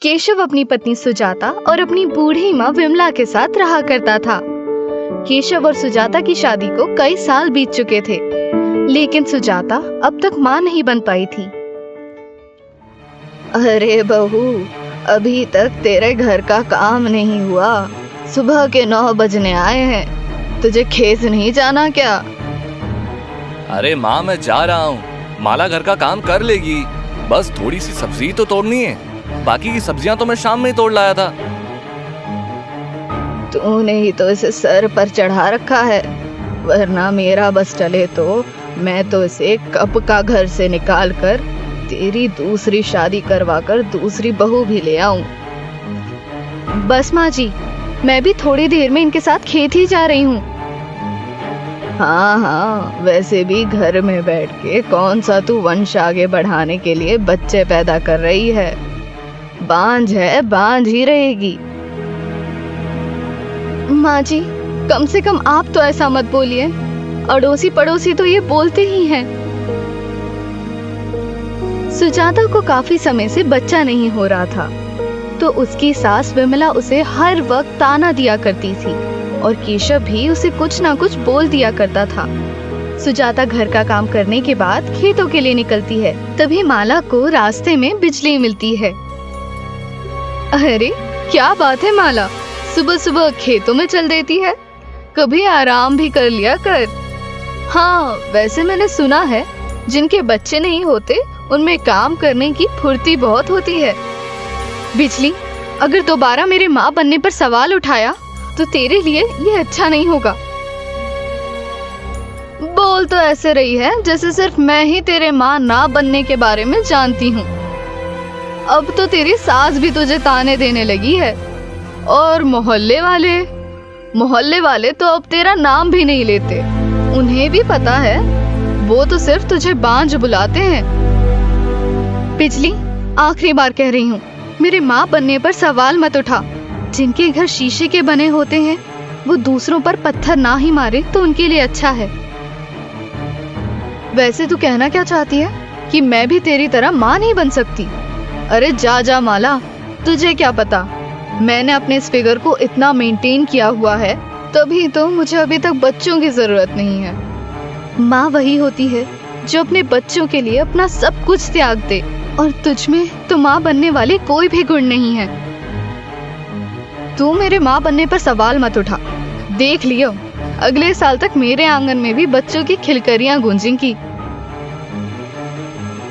केशव अपनी पत्नी सुजाता और अपनी बूढ़ी माँ विमला के साथ रहा करता था। केशव और सुजाता की शादी को कई साल बीत चुके थे, लेकिन सुजाता अब तक माँ नहीं बन पाई थी। अरे बहू, अभी तक तेरे घर का काम नहीं हुआ। सुबह के 9 बजने आए हैं, तुझे खेत नहीं जाना क्या? अरे माँ, मैं जा रहा हूँ। माला घर का काम कर लेगी, बस थोड़ी सी सब्जी तो तोड़नी है। बाकी की सब्जियां तो मैं शाम में ही तोड़ लाया था। तूने ही तो इसे सर पर चढ़ा रखा है, वरना मेरा बस चले तो मैं तो इसे कब का घर से निकाल कर तेरी दूसरी शादी करवा कर दूसरी बहू भी ले आऊं। बस माँ जी, मैं भी थोड़ी देर में इनके साथ खेत ही जा रही हूँ। हाँ, वैसे भी घर में बैठ के कौन सा तू वंश आगे बढ़ाने के लिए बच्चे पैदा कर रही है? बांझ है, बांझ ही रहेगी। माँ जी, कम से कम आप तो ऐसा मत बोलिए, अड़ोसी पड़ोसी तो ये बोलते ही हैं। सुजाता को काफी समय से बच्चा नहीं हो रहा था, तो उसकी सास विमला उसे हर वक्त ताना दिया करती थी और केशव भी उसे कुछ ना कुछ बोल दिया करता था। सुजाता घर का काम करने के बाद खेतों के लिए निकलती है, तभी माला को रास्ते में बिजली मिलती है। अरे क्या बात है माला, सुबह सुबह खेतों में चल देती है, कभी आराम भी कर लिया कर। हाँ, वैसे मैंने सुना है जिनके बच्चे नहीं होते उनमें काम करने की फुर्ती बहुत होती है। बिजली, अगर दोबारा मेरे माँ बनने पर सवाल उठाया तो तेरे लिए ये अच्छा नहीं होगा। बोल तो ऐसे रही है जैसे सिर्फ मैं ही तेरे माँ ना बनने के बारे में जानती हूँ। अब तो तेरी सास भी तुझे ताने देने लगी है, और मोहल्ले वाले तो अब तेरा नाम भी नहीं लेते। उन्हें भी पता है, वो तो सिर्फ तुझे बांझ बुलाते हैं। बिजली, आखिरी बार कह रही हूँ, मेरे माँ बनने पर सवाल मत उठा। जिनके घर शीशे के बने होते हैं वो दूसरों पर पत्थर ना ही मारे तो उनके लिए अच्छा है। वैसे तू कहना क्या चाहती है कि मैं भी तेरी तरह माँ नहीं बन सकती? अरे जा जा माला, तुझे क्या पता, मैंने अपने इस फिगर को इतना मेंटेन किया हुआ है, तभी तो मुझे अभी तक बच्चों की जरूरत नहीं है। माँ वही होती है जो अपने बच्चों के लिए अपना सब कुछ त्याग दे, और तुझ में तो माँ बनने वाले कोई भी गुण नहीं है। तू मेरे माँ बनने पर सवाल मत उठा। देख लियो, अगले साल तक मेरे आंगन में भी बच्चों की खिलकरियां गूंजेंगी।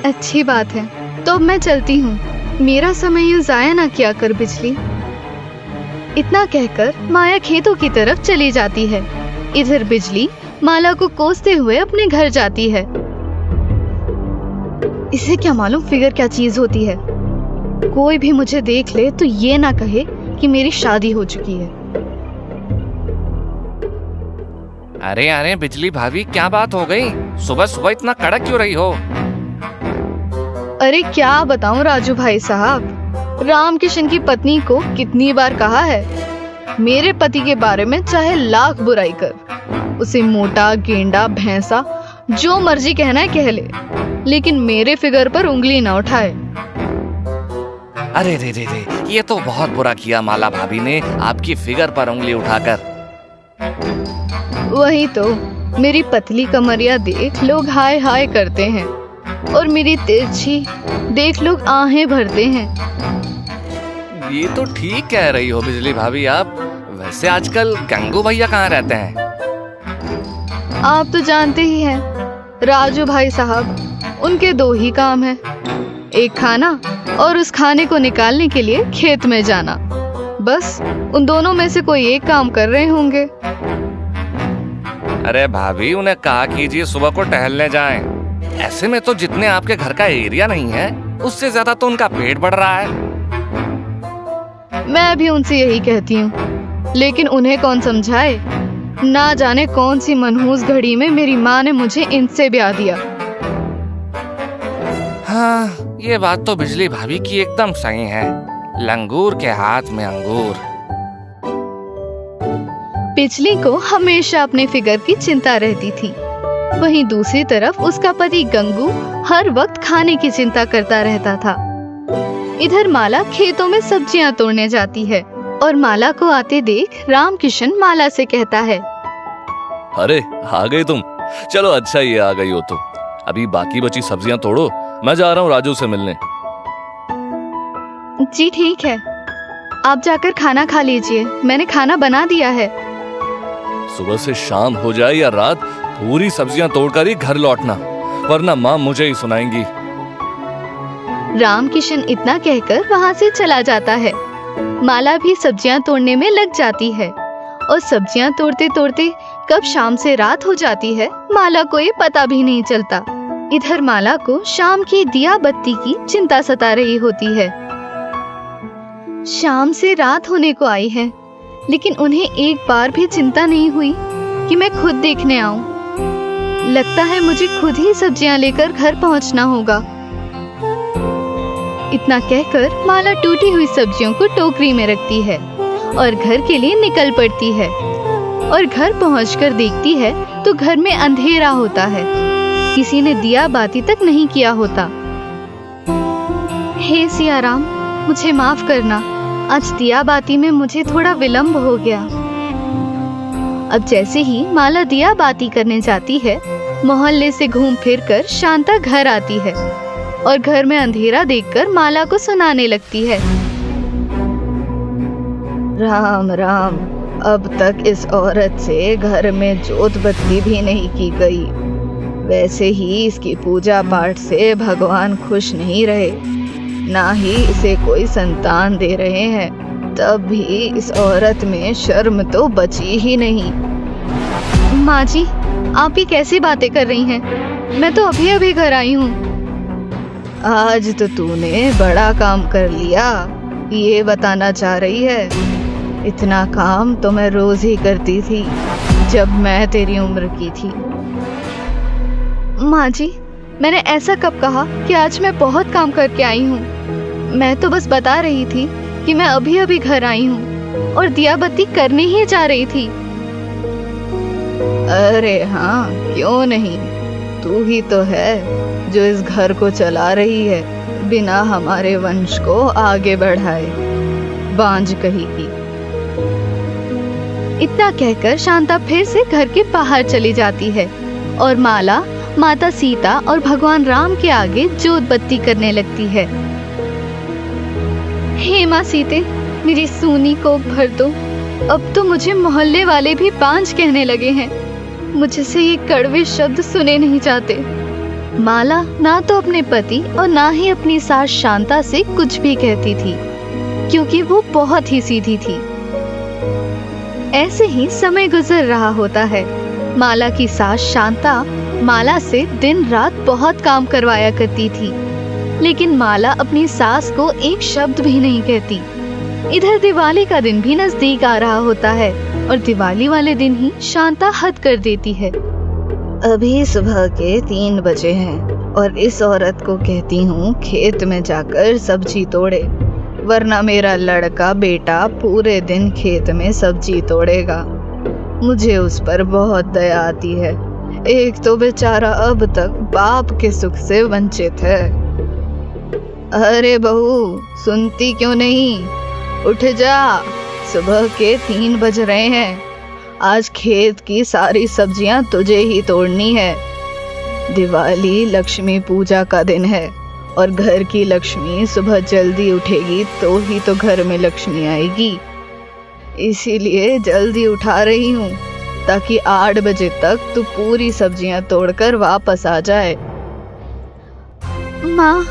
अच्छी बात है, तो अब मैं चलती हूँ, मेरा समय यूं जाया ना किया कर बिजली। इतना कहकर माया खेतों की तरफ चली जाती है। इधर बिजली माला को कोसते हुए अपने घर जाती है। इसे क्या मालूम फिगर क्या चीज होती है। कोई भी मुझे देख ले तो ये ना कहे कि मेरी शादी हो चुकी है। अरे अरे बिजली भाभी, क्या बात हो गई? सुबह सुबह इतना कड़क क्यों रही हो? अरे क्या बताऊं राजू भाई साहब, रामकिशन की पत्नी को कितनी बार कहा है, मेरे पति के बारे में चाहे लाख बुराई कर, उसे मोटा, गेंडा, भैंसा, जो मर्जी कहना है कह ले, लेकिन मेरे फिगर पर उंगली ना उठाए। अरे रे रे रे, ये तो बहुत बुरा किया माला भाभी ने आपकी फिगर पर उंगली उठाकर। वही तो, मेरी पतली कमरिया देख लोग हाय हाय करते हैं, और मेरी तिरछी देख लोग आहें भरते हैं। ये तो ठीक कह रही हो बिजली भाभी आप। वैसे आजकल गंगू भैया कहाँ रहते हैं? आप तो जानते ही हैं राजू भाई साहब, उनके 2 ही काम है, एक खाना और उस खाने को निकालने के लिए खेत में जाना। बस उन दोनों में से कोई एक काम कर रहे होंगे। अरे भाभी, उन्हें कहा कीजिए सुबह को टहलने जाएं। ऐसे में तो जितने आपके घर का एरिया नहीं है, उससे ज्यादा तो उनका पेट बढ़ रहा है। मैं भी उनसे यही कहती हूँ, लेकिन उन्हें कौन समझाए। ना जाने कौन सी मनहूस घड़ी में मेरी माँ ने मुझे इनसे ब्याह दिया। हाँ, ये बात तो बिजली भाभी की एकदम सही है। लंगूर के हाथ में अंगूर। बिजली को हमेशा अपने फिगर की चिंता रहती थी। वहीं दूसरी तरफ उसका पति गंगू हर वक्त खाने की चिंता करता रहता था। इधर माला खेतों में सब्जियां तोड़ने जाती है और माला को आते देख रामकिशन माला से कहता है, अरे आ गई तुम, चलो अच्छा ही है आ गई हो तो। अभी बाकी बची सब्जियां तोड़ो, मैं जा रहा हूँ राजू से मिलने। जी ठीक है, आप जाकर खाना खा लीजिए, मैंने खाना बना दिया है। सुबह से शाम हो जाए या रात, पूरी सब्जियां तोड़कर ही घर लौटना, वरना माँ मुझे ही सुनाएंगी। रामकिशन इतना कहकर वहाँ से चला जाता है। माला भी सब्जियां तोड़ने में लग जाती है और सब्जियां तोड़ते तोड़ते कब शाम से रात हो जाती है माला को ये पता भी नहीं चलता। इधर माला को शाम की दिया बत्ती की चिंता सता रही होती है। शाम से रात होने को आई है, लेकिन उन्हें एक बार भी चिंता नहीं हुई कि मैं खुद देखने आऊं। लगता है मुझे खुद ही सब्जियां लेकर घर पहुंचना होगा। इतना कहकर माला टूटी हुई सब्जियों को टोकरी में रखती है और घर के लिए निकल पड़ती है। और घर पहुंचकर देखती है तो घर में अंधेरा होता है, किसी ने दिया बाती तक नहीं किया होता। हे सिया राम, मुझे माफ करना, आज दिया बाती में मुझे थोड़ा विलंब हो गया। अब जैसे ही माला दिया बाती करने जाती है, मोहल्ले से घूम फिर कर शांता घर आती है और घर में अंधेरा देखकर माला को सुनाने लगती है, राम राम, अब तक इस औरत से घर में जोत बत्ती भी नहीं की गई। वैसे ही इसकी पूजा पाठ से भगवान खुश नहीं रहे, ना ही इसे कोई संतान दे रहे हैं, तब भी इस औरत में शर्म तो बची ही नहीं। माँ जी, आप ही कैसी बातें कर रही हैं? मैं तो अभी अभी घर आई हूँ। आज तो तूने बड़ा काम कर लिया, ये बताना चाह रही है? इतना काम तो मैं रोज ही करती थी जब मैं तेरी उम्र की थी। माँ जी, मैंने ऐसा कब कहा कि आज मैं बहुत काम करके आई हूँ? मैं तो बस बता रही थी कि मैं अभी अभी घर आई हूँ और दिया बत्ती करने ही जा रही थी। अरे हाँ, क्यों नहीं, तू ही तो है जो इस घर को चला रही है, बिना हमारे वंश को आगे बढ़ाए, बांझ कही की। इतना कहकर शांता फिर से घर के बाहर चली जाती है और माला माता सीता और भगवान राम के आगे जोत बत्ती करने लगती है। हे माँ सीते, मेरी सूनी को भर दो, अब तो मुझे मोहल्ले वाले भी बांझ कहने लगे हैं, मुझसे ये कड़वे शब्द सुने नहीं जाते। माला ना तो अपने पति और ना ही अपनी सास शांता से कुछ भी कहती थी, क्योंकि वो बहुत ही सीधी थी। ऐसे ही समय गुजर रहा होता है। माला की सास शांता माला से दिन रात बहुत काम करवाया करती थी, लेकिन माला अपनी सास को एक शब्द भी नहीं कहती। इधर दिवाली का दिन भी नजदीक आ रहा होता है और दिवाली वाले दिन ही शांता हद कर देती है। अभी सुबह के 3 बजे हैं और इस औरत को कहती हूँ खेत में जाकर सब्जी तोड़े, वरना मेरा लड़का बेटा पूरे दिन खेत में सब्जी तोड़ेगा। मुझे उस पर बहुत दया आती है, एक तो बेचारा अब तक बाप के सुख से वंचित है। अरे बहू, सुनती क्यों नहीं? उठ जा, सुबह के 3 बज रहे हैं, आज खेत की सारी सब्जियां तुझे ही तोड़नी है। दिवाली लक्ष्मी पूजा का दिन है और घर की लक्ष्मी सुबह जल्दी उठेगी तो ही तो घर में लक्ष्मी आएगी, इसीलिए जल्दी उठा रही हूँ ताकि 8 बजे तक तू पूरी सब्जियां तोड़कर वापस आ जाए। माँ,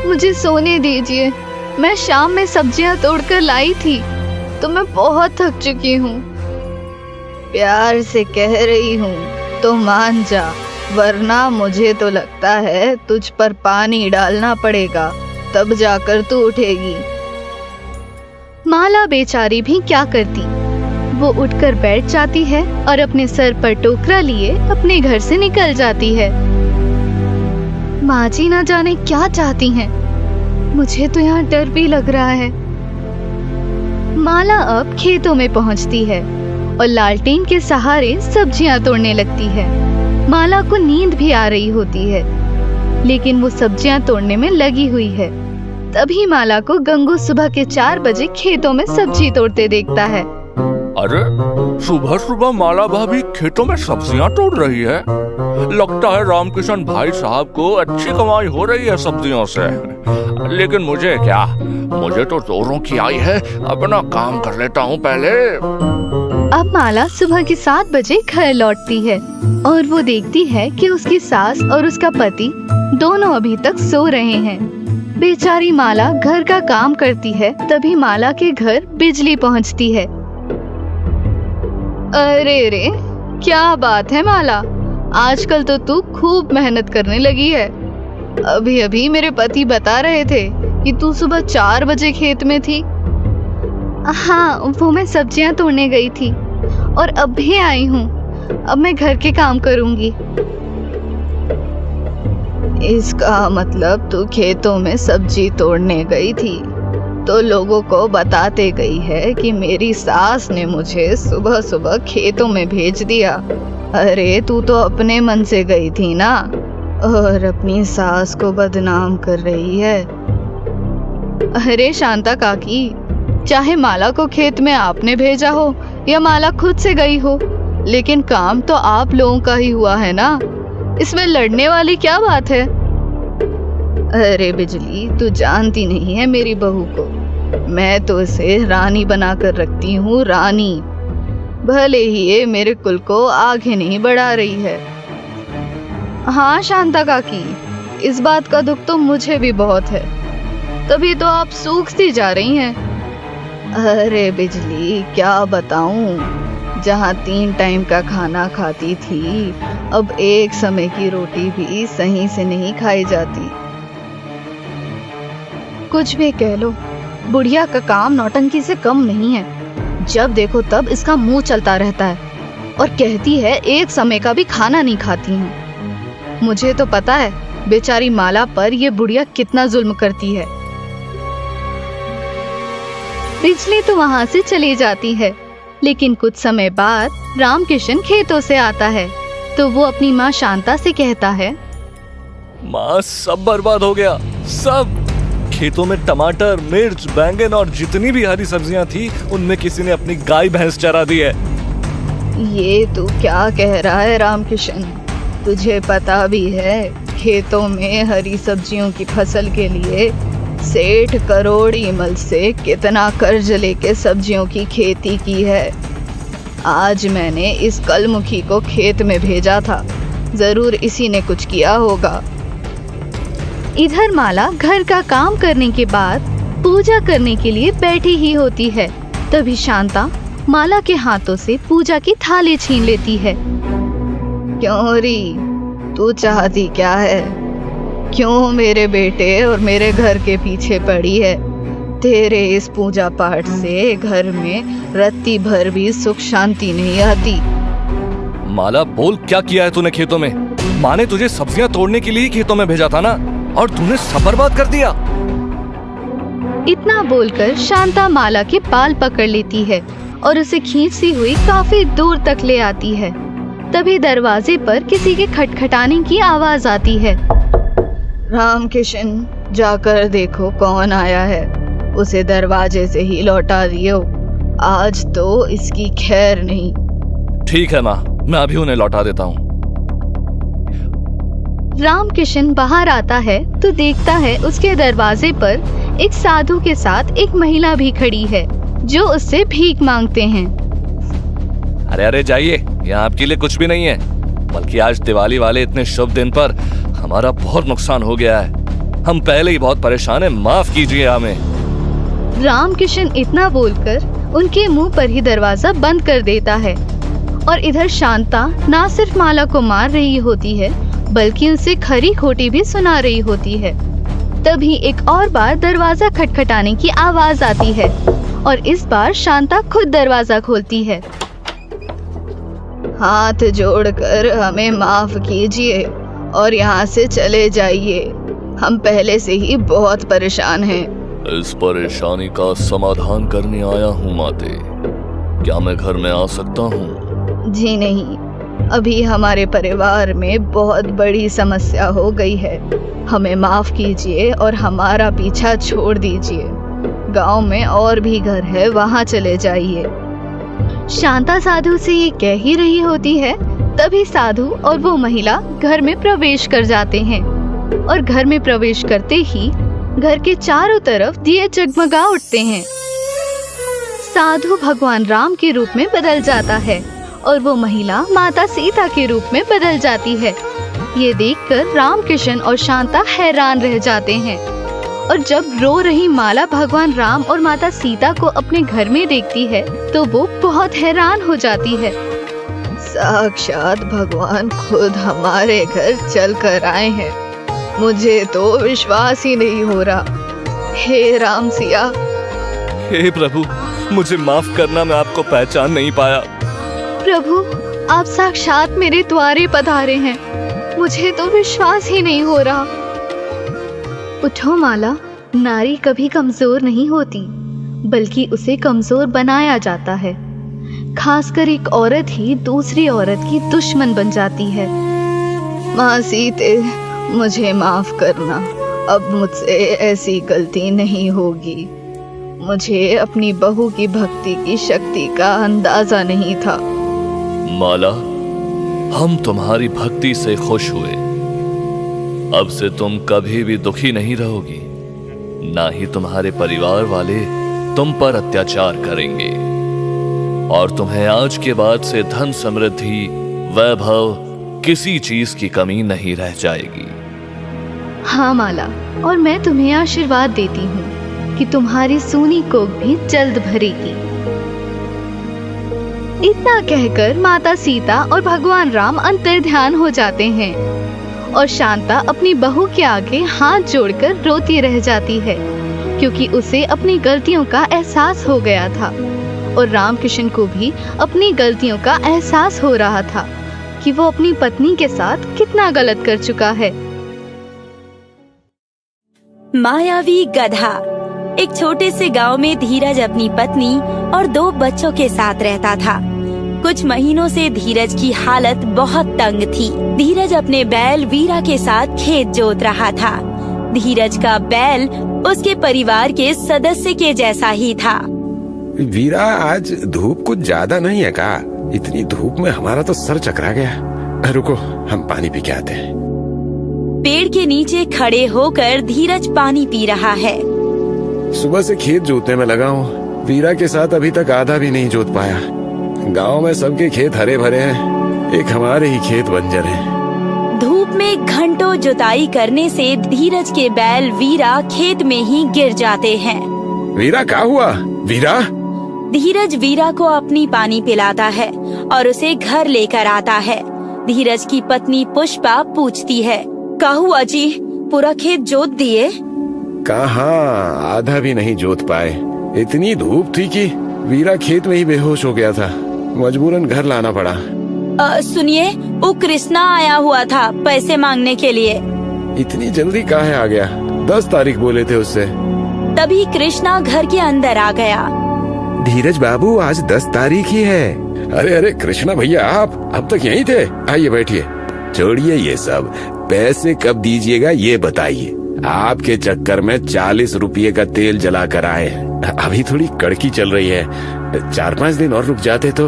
मुझे सोने दीजिए, मैं शाम में सब्जियां तोड़कर लाई थी तो मैं बहुत थक चुकी हूँ। प्यार से कह रही हूँ तो मान जा, वरना मुझे तो लगता है तुझ पर पानी डालना पड़ेगा, तब जाकर तू उठेगी। माला बेचारी भी क्या करती, वो उठकर बैठ जाती है और अपने सर पर टोकरा लिए अपने घर से निकल जाती है। माँ जी ना जाने क्या चाहती हैं, मुझे तो यहाँ डर भी लग रहा है। माला अब खेतों में पहुँचती है और लालटेन के सहारे सब्जियां तोड़ने लगती है। माला को नींद भी आ रही होती है, लेकिन वो सब्जियां तोड़ने में लगी हुई है। तभी माला को गंगू सुबह के 4 बजे खेतों में सब्जी तोड़ते देखता है। अरे सुबह सुबह माला भाभी खेतों में सब्जियां तोड़ रही है। लगता है रामकिशन भाई साहब को अच्छी कमाई हो रही है सब्जियों से। लेकिन मुझे क्या, मुझे तो जोरों की आई है, अपना काम कर लेता हूँ पहले। अब माला सुबह के 7 बजे घर लौटती है और वो देखती है कि उसकी सास और उसका पति दोनों अभी तक सो रहे हैं। बेचारी माला घर का काम करती है, तभी माला के घर बिजली पहुंचती है। अरे रे, क्या बात है माला, आजकल तो तू खूब मेहनत करने लगी है। अभी अभी मेरे पति बता रहे थे कि तू सुबह 4 बजे खेत में थी। हाँ, वो मैं सब्जियां तोड़ने गई थी और अब भी आई हूँ। अब मैं घर के काम करूँगी। इसका मतलब तू खेतों में सब्जी तोड़ने गई थी तो लोगों को बताते गई है कि मेरी सास ने मुझे सुबह सुबह खेतों में भेज दिया। अरे तू तो अपने मन से गई थी ना, और अपनी सास को बदनाम कर रही है। अरे शांता काकी, चाहे माला को खेत में आपने भेजा हो या माला खुद से गई हो, लेकिन काम तो आप लोगों का ही हुआ है ना, इसमें लड़ने वाली क्या बात है। अरे बिजली, तू जानती नहीं है मेरी बहू को, मैं तो इसे रानी बनाकर रखती हूँ, रानी। भले ही ये मेरे कुल को आगे नहीं बढ़ा रही है। हाँ शांता काकी, इस बात का दुख तो मुझे भी बहुत है, तभी तो आप सूखती जा रही हैं। अरे बिजली, क्या बताऊं, जहाँ 3 टाइम का खाना खाती थी, अब एक समय की रोटी भी सही से नहीं खाई जाती। कुछ भी कह लो, बुढ़िया का काम नौटंकी से कम नहीं है। जब देखो तब इसका मुंह चलता रहता है और कहती है एक समय का भी खाना नहीं खाती हूँ। मुझे तो पता है बेचारी माला पर ये बुढ़िया कितना जुल्म करती है। बिजली तो वहाँ से चली जाती है, लेकिन कुछ समय बाद रामकिशन खेतों से आता है तो वो अपनी माँ शांता से कहता है, माँ सब बर्बाद हो गया, सब। खेतों में टमाटर, मिर्च, बैंगन और जितनी भी हरी सब्जियां थी उनमें किसी ने अपनी गाय भैंस चरा दी है। ये तू क्या कह रहा है रामकिशन? तुझे पता भी है खेतों में हरी सब्जियों की फसल के लिए सेठ करोड़ीमल से कितना कर्ज लेके सब्जियों की खेती की है। आज मैंने इस कलमुखी को खेत में भेजा था, जरूर इसी ने कुछ किया होगा। इधर माला घर का काम करने के बाद पूजा करने के लिए बैठी ही होती है। तभी शांता माला के हाथों से पूजा की थाली छीन लेती है। क्यों री, तू चाहती क्या है? क्यों मेरे बेटे और मेरे घर के पीछे पड़ी है? तेरे इस पूजा पाठ से घर में रत्ती भर भी सुख शांति नहीं आती। माला बोल, क्या किया है तूने खेतों में? माँ ने तुझे सब्जियां तोड़ने के लिए खेतों में भेजा था ना, और तूने सब बर्बाद कर दिया। इतना बोलकर शांता माला के बाल पकड़ लेती है और उसे खींचती हुई काफी दूर तक ले आती है। तभी दरवाजे पर किसी के खटखटाने की आवाज आती है। रामकिशन, जाकर देखो कौन आया है, उसे दरवाजे से ही लौटा दियो, आज तो इसकी खैर नहीं। ठीक है माँ, मैं अभी उन्हें लौटा देता हूँ। रामकिशन बाहर आता है तो देखता है उसके दरवाजे पर एक साधु के साथ एक महिला भी खड़ी है जो उससे भीख मांगते हैं। अरे अरे जाइए, यहाँ आपके लिए कुछ भी नहीं है, बल्कि आज दिवाली वाले इतने शुभ दिन पर हमारा बहुत नुकसान हो गया है। हम पहले ही बहुत परेशान हैं, माफ कीजिए हमें। रामकिशन इतना बोलकर उनके मुंह पर ही दरवाजा बंद कर देता है और इधर शांता ना सिर्फ माला को मार रही होती है बल्कि उनसे खरी खोटी भी सुना रही होती है। तभी एक और बार दरवाजा खटखटाने की आवाज आती है और इस बार शांता खुद दरवाजा खोलती है। हाथ जोड़कर हमें माफ कीजिए और यहाँ से चले जाइए, हम पहले से ही बहुत परेशान हैं। इस परेशानी का समाधान करने आया हूँ माते, क्या मैं घर में आ सकता हूँ? जी नहीं, अभी हमारे परिवार में बहुत बड़ी समस्या हो गई है। हमें माफ कीजिए और हमारा पीछा छोड़ दीजिए। गांव में और भी घर है, वहां चले जाइए। शांता साधु से ये कह ही रही होती है, तभी साधु और वो महिला घर में प्रवेश कर जाते हैं और घर में प्रवेश करते ही घर के चारों तरफ दिए जगमगा उठते हैं। साधु भगवान राम के रूप में बदल जाता है और वो महिला माता सीता के रूप में बदल जाती है। ये देखकर रामकिशन और शांता हैरान रह जाते हैं और जब रो रही माला भगवान राम और माता सीता को अपने घर में देखती है तो वो बहुत हैरान हो जाती है। साक्षात भगवान खुद हमारे घर चल कर आए हैं। मुझे तो विश्वास ही नहीं हो रहा। हे राम सिया। हे प्रभु, मुझे माफ करना, मैं आपको पहचान नहीं पाया। प्रभु, आप साक्षात मेरे द्वारे पधारे हैं। मुझे तो विश्वास ही नहीं हो रहा। उठो माला, नारी कभी कमजोर नहीं होती, बल्कि उसे कमजोर बनाया जाता है। खासकर एक औरत ही दूसरी औरत की दुश्मन बन जाती है। माँ सीते, मुझे माफ करना। अब मुझसे ऐसी गलती नहीं होगी। मुझे अपनी बहू की भक्ति की शक्ति का अंदाजा नहीं था। माला, हम तुम्हारी भक्ति से खुश हुए। अब से तुम कभी भी दुखी नहीं रहोगी, ना ही तुम्हारे परिवार वाले तुम पर अत्याचार करेंगे और तुम्हें आज के बाद से धन, समृद्धि, वैभव, किसी चीज की कमी नहीं रह जाएगी। हाँ माला, और मैं तुम्हें आशीर्वाद देती हूँ कि तुम्हारी सूनी कोख भी जल्द भरेगी। इतना कहकर माता सीता और भगवान राम अंतर्ध्यान हो जाते हैं और शांता अपनी बहू के आगे हाथ जोड़कर रोती रह जाती है, क्योंकि उसे अपनी गलतियों का एहसास हो गया था और रामकिशन को भी अपनी गलतियों का एहसास हो रहा था कि वो अपनी पत्नी के साथ कितना गलत कर चुका है। मायावी गधा। एक छोटे से गांव में धीरज अपनी पत्नी और 2 बच्चों के साथ रहता था। कुछ महीनों से धीरज की हालत बहुत तंग थी। धीरज अपने बैल वीरा के साथ खेत जोत रहा था। धीरज का बैल उसके परिवार के सदस्य के जैसा ही था। वीरा, आज धूप कुछ ज्यादा नहीं है का? इतनी धूप में हमारा तो सर चकरा गया। रुको, हम पानी पी के आते हैं। पेड़ के नीचे खड़े होकर धीरज पानी पी रहा है। सुबह से खेत जोतने में लगा हूँ। वीरा के साथ अभी तक आधा भी नहीं जोत पाया। गांव में सबके खेत हरे भरे हैं, एक हमारे ही खेत बंजर हैं। धूप में घंटों जुताई करने से धीरज के बैल वीरा खेत में ही गिर जाते हैं। वीरा, क्या हुआ? वीरा? धीरज वीरा को अपनी पानी पिलाता है और उसे घर लेकर आता है। धीरज की पत्नी पुष्पा पूछती है, क्या हुआ जी, पूरा खेत जोत दिए? कहाँ, आधा भी नहीं जोत पाए। इतनी धूप थी कि वीरा खेत में ही बेहोश हो गया था। मजबूरन घर लाना पड़ा। सुनिए, वो कृष्णा आया हुआ था पैसे मांगने के लिए। इतनी जल्दी काहे आ गया? 10 तारीख बोले थे उससे। तभी कृष्णा घर के अंदर आ गया। धीरज बाबू, आज 10 तारीख ही है। अरे अरे कृष्णा भैया, आप अब तक यहीं थे? आइए बैठिए। छोड़िए ये सब, पैसे कब दीजिएगा ये बताइए। आपके चक्कर में 40 रुपये का तेल जला कर आए। अभी थोड़ी कड़की चल रही है, 4-5 दिन और रुक जाते तो।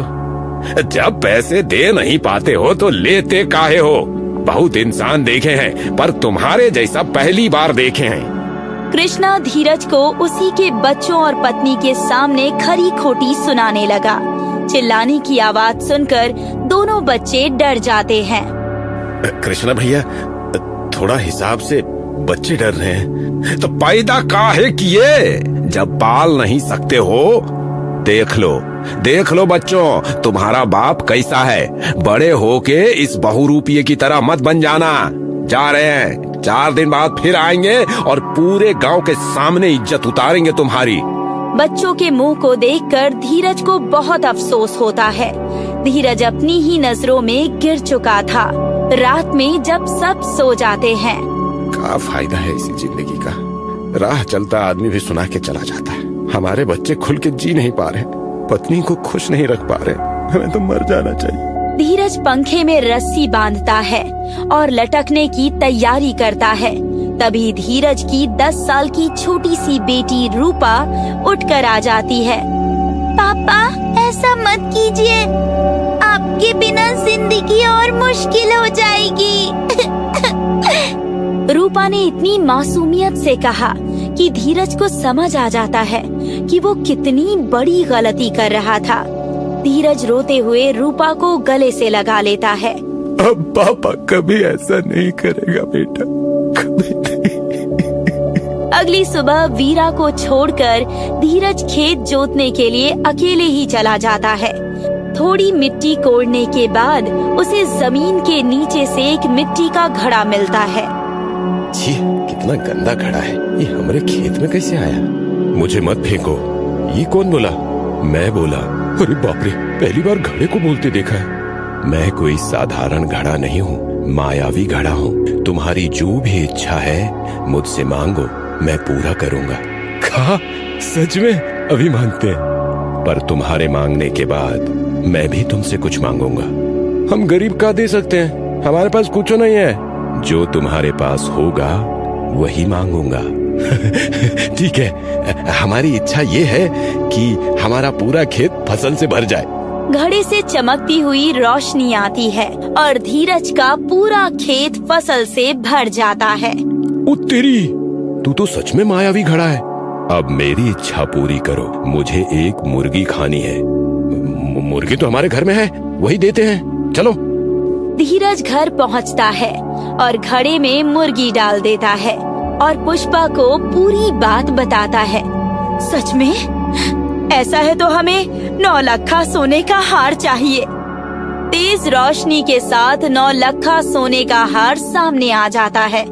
जब पैसे दे नहीं पाते हो तो लेते काहे हो? बहुत इंसान देखे हैं, पर तुम्हारे जैसा पहली बार देखे हैं। कृष्णा धीरज को उसी के बच्चों और पत्नी के सामने खरी खोटी सुनाने लगा। चिल्लाने की आवाज सुनकर दोनों बच्चे डर जाते हैं। कृष्णा भैया, थोड़ा हिसाब से बच्चे डर रहे हैं। तो पैदा काहे किए जब पाल नहीं सकते हो? देख लो बच्चों, तुम्हारा बाप कैसा है। बड़े होके इस बहुरूपिये की तरह मत बन जाना। जा रहे हैं, 4 दिन बाद फिर आएंगे और पूरे गांव के सामने इज्जत उतारेंगे तुम्हारी। बच्चों के मुंह को देखकर धीरज को बहुत अफसोस होता है। धीरज अपनी ही नजरों में गिर चुका था। रात में जब सब सो जाते हैं, क्या फायदा है इसी जिंदगी का? राह चलता आदमी भी सुना के चला जाता है। हमारे बच्चे खुल के जी नहीं पा रहे, पत्नी को खुश नहीं रख पा रहे। हमें तो मर जाना चाहिए। धीरज पंखे में रस्सी बांधता है और लटकने की तैयारी करता है। तभी धीरज की 10 साल की छोटी सी बेटी रूपा उठकर आ जाती है। पापा, ऐसा मत कीजिए, आपके बिना जिंदगी और मुश्किल हो जाएगी। रूपा ने इतनी मासूमियत से कहा कि धीरज को समझ आ जाता है कि वो कितनी बड़ी गलती कर रहा था। धीरज रोते हुए रूपा को गले से लगा लेता है। अब पापा कभी ऐसा नहीं करेगा बेटा, कभी नहीं। अगली सुबह वीरा को छोड़कर धीरज खेत जोतने के लिए अकेले ही चला जाता है। थोड़ी मिट्टी कोड़ने के बाद उसे जमीन के नीचे से एक मिट्टी का घड़ा मिलता है। छी, कितना गंदा घड़ा है, ये हमारे खेत में कैसे आया? मुझे मत फेंको। ये कौन बोला? मैं बोला। अरे बाप रे, पहली बार घड़े को बोलते देखा है। मैं कोई साधारण घड़ा नहीं हूँ, मायावी घड़ा हूँ। तुम्हारी जो भी इच्छा है मुझसे मांगो, मैं पूरा करूँगा। कहा? सच में? अभी मांगते हैं। पर तुम्हारे मांगने के बाद मैं भी तुमसे कुछ मांगूंगा। हम गरीब का दे सकते हैं, हमारे पास कुछ नहीं है। जो तुम्हारे पास होगा वही मांगूंगा। ठीक है, हमारी इच्छा ये है कि हमारा पूरा खेत फसल से भर जाए। घड़े से चमकती हुई रोशनी आती है और धीरज का पूरा खेत फसल से भर जाता है। ओ तेरी, तू तो सच में मायावी घड़ा है। अब मेरी इच्छा पूरी करो, मुझे एक मुर्गी खानी है। मुर्गी तो हमारे घर में है, वही देते हैं, चलो। धीरज घर पहुंचता है और घड़े में मुर्गी डाल देता है और पुष्पा को पूरी बात बताता है। सच में? ऐसा है तो हमें 9 लखा सोने का हार चाहिए। तेज रोशनी के साथ 9 लखा सोने का हार सामने आ जाता है।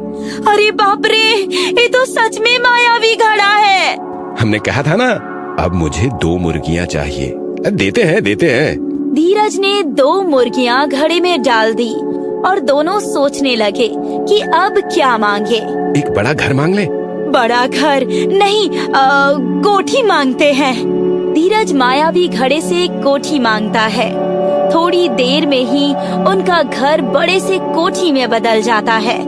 अरे बाप रे, ये तो सच में मायावी घड़ा है। हमने कहा था ना, अब मुझे 2 मुर्गियाँ चाहिए। देते हैं। धीरज ने 2 मुर्गियाँ घड़े में डाल दी और दोनों सोचने लगे कि अब क्या मांगे। एक बड़ा घर मांग ले। बड़ा घर नहीं, कोठी मांगते हैं। धीरज मायावी घड़े से एक कोठी मांगता है। थोड़ी देर में ही उनका घर बड़े से कोठी में बदल जाता है।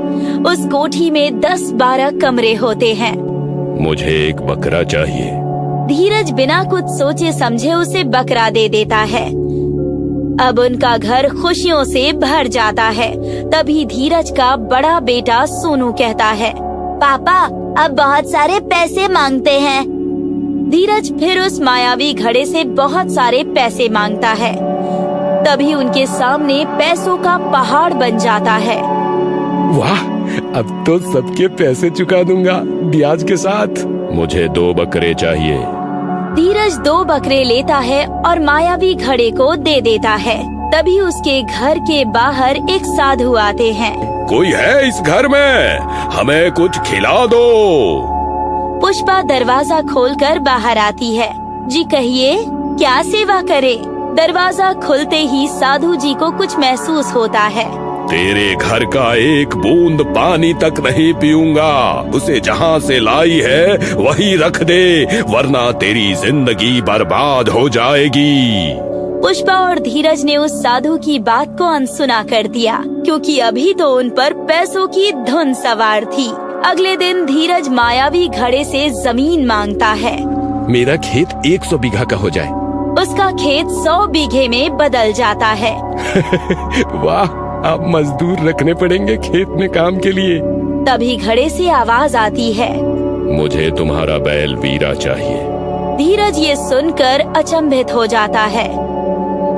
उस कोठी में 10-12 कमरे होते हैं। मुझे एक बकरा चाहिए। धीरज बिना कुछ सोचे समझे उसे बकरा दे देता है। अब उनका घर खुशियों से भर जाता है। तभी धीरज का बड़ा बेटा सोनू कहता है, पापा, अब बहुत सारे पैसे मांगते हैं। धीरज फिर उस मायावी घड़े से बहुत सारे पैसे मांगता है। तभी उनके सामने पैसों का पहाड़ बन जाता है। वाह, अब तो सबके पैसे चुका दूंगा ब्याज के साथ। मुझे 2 बकरे चाहिए। धीरज 2 बकरे लेता है और मायावी घड़े को दे देता है। तभी उसके घर के बाहर एक साधु आते हैं। कोई है इस घर में? हमें कुछ खिला दो। पुष्पा दरवाजा खोलकर बाहर आती है। जी कहिए, क्या सेवा करे? दरवाजा खुलते ही साधु जी को कुछ महसूस होता है। तेरे घर का एक बूंद पानी तक नहीं पीऊंगा। उसे जहाँ से लाई है वही रख दे, वरना तेरी जिंदगी बर्बाद हो जाएगी। पुष्पा और धीरज ने उस साधु की बात को अनसुना कर दिया, क्योंकि अभी तो उन पर पैसों की धुन सवार थी। अगले दिन धीरज मायावी घड़े से जमीन मांगता है। मेरा खेत 100 बीघा का हो जाए। उसका खेत 100 बीघे में बदल जाता है। वाह, अब मजदूर रखने पड़ेंगे खेत में काम के लिए। तभी घड़े से आवाज आती है, मुझे तुम्हारा बैल वीरा चाहिए। धीरज ये सुनकर अचंभित हो जाता है।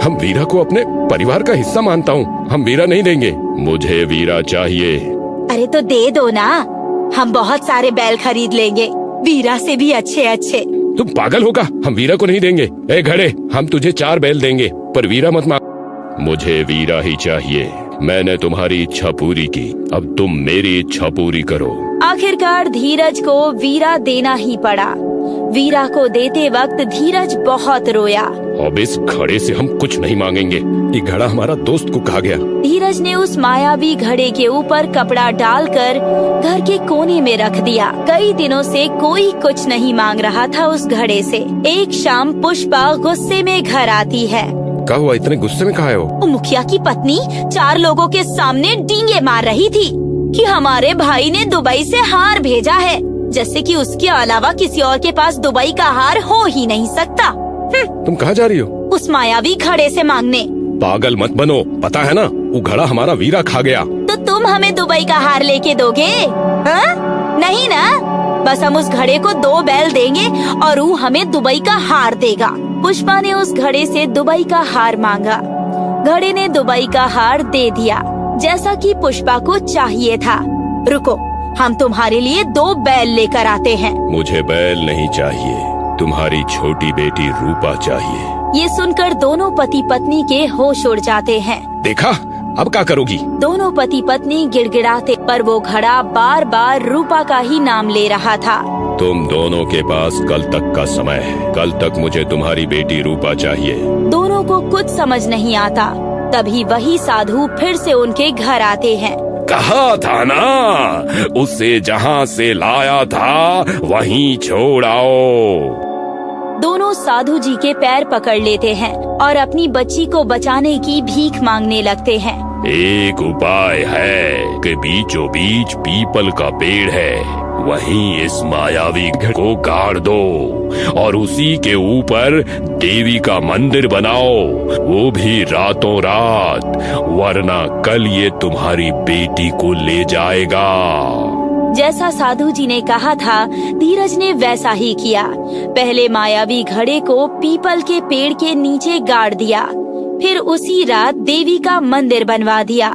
हम वीरा को अपने परिवार का हिस्सा मानता हूँ, हम वीरा नहीं देंगे। मुझे वीरा चाहिए। अरे तो दे दो ना, हम बहुत सारे बैल खरीद लेंगे, वीरा से भी अच्छे। तुम पागल होगा, हम वीरा को नहीं देंगे। ए घड़े, हम तुझे 4 बैल देंगे, पर वीरा मत मांग। मुझे वीरा ही चाहिए। मैंने तुम्हारी इच्छा पूरी की, अब तुम मेरी इच्छा पूरी करो। आखिरकार धीरज को वीरा देना ही पड़ा। वीरा को देते वक्त धीरज बहुत रोया। अब इस घड़े से हम कुछ नहीं मांगेंगे, ये घड़ा हमारा दोस्त को कहा गया। धीरज ने उस मायावी घड़े के ऊपर कपड़ा डालकर घर के कोने में रख दिया। कई दिनों से कोई कुछ नहीं मांग रहा था उस घड़े से। एक शाम पुष्पा गुस्से में घर आती है। क्या हुआ, इतने गुस्से में कहाँ है वो? वो मुखिया की पत्नी 4 लोगों के सामने डींगे मार रही थी कि हमारे भाई ने दुबई से हार भेजा है, जैसे कि उसके अलावा किसी और के पास दुबई का हार हो ही नहीं सकता। तुम कहाँ जा रही हो? उस मायावी घड़े से मांगने। पागल मत बनो, पता है ना वो घड़ा हमारा वीरा खा गया। तो तुम हमें दुबई का हार लेके दोगे? हाँ? नहीं ना, बस हम उस घड़े को 2 बैल देंगे और वो हमें दुबई का हार देगा। पुष्पा ने उस घड़े से दुबई का हार मांगा। घड़े ने दुबई का हार दे दिया, जैसा कि पुष्पा को चाहिए था। रुको, हम तुम्हारे लिए 2 बैल लेकर आते हैं। मुझे बैल नहीं चाहिए, तुम्हारी छोटी बेटी रूपा चाहिए। ये सुनकर दोनों पति पत्नी के होश उड़ जाते हैं। देखा, अब क्या करोगी? दोनों पति पत्नी गिड़गिड़ाते, पर वो घड़ा बार बार रूपा का ही नाम ले रहा था। तुम दोनों के पास कल तक का समय है, कल तक मुझे तुम्हारी बेटी रूपा चाहिए। दोनों को कुछ समझ नहीं आता। तभी वही साधु फिर से उनके घर आते हैं। कहा था ना, उसे जहाँ से लाया था वहीं छोड़ आओ। दोनों साधु जी के पैर पकड़ लेते हैं और अपनी बच्ची को बचाने की भीख मांगने लगते हैं। एक उपाय है कि बीचों बीच पीपल का पेड़ है, वहीं इस मायावी घर को गाड़ दो और उसी के ऊपर देवी का मंदिर बनाओ, वो भी रातों रात, वरना कल ये तुम्हारी बेटी को ले जाएगा। जैसा साधु जी ने कहा था, धीरज ने वैसा ही किया। पहले मायावी घड़े को पीपल के पेड़ के नीचे गाड़ दिया, फिर उसी रात देवी का मंदिर बनवा दिया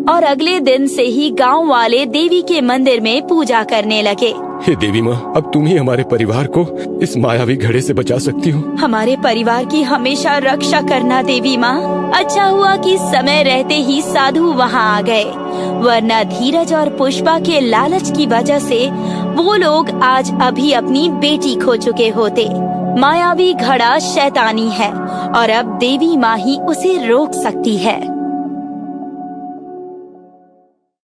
और अगले दिन से ही गांव वाले देवी के मंदिर में पूजा करने लगे। हे देवी माँ, अब तुम ही हमारे परिवार को इस मायावी घड़े से बचा सकती हो। हमारे परिवार की हमेशा रक्षा करना देवी माँ। अच्छा हुआ कि समय रहते ही साधु वहाँ आ गए, वरना धीरज और पुष्पा के लालच की वजह से वो लोग आज अभी अपनी बेटी खो चुके होते। मायावी घड़ा शैतानी है और अब देवी माँ ही उसे रोक सकती है।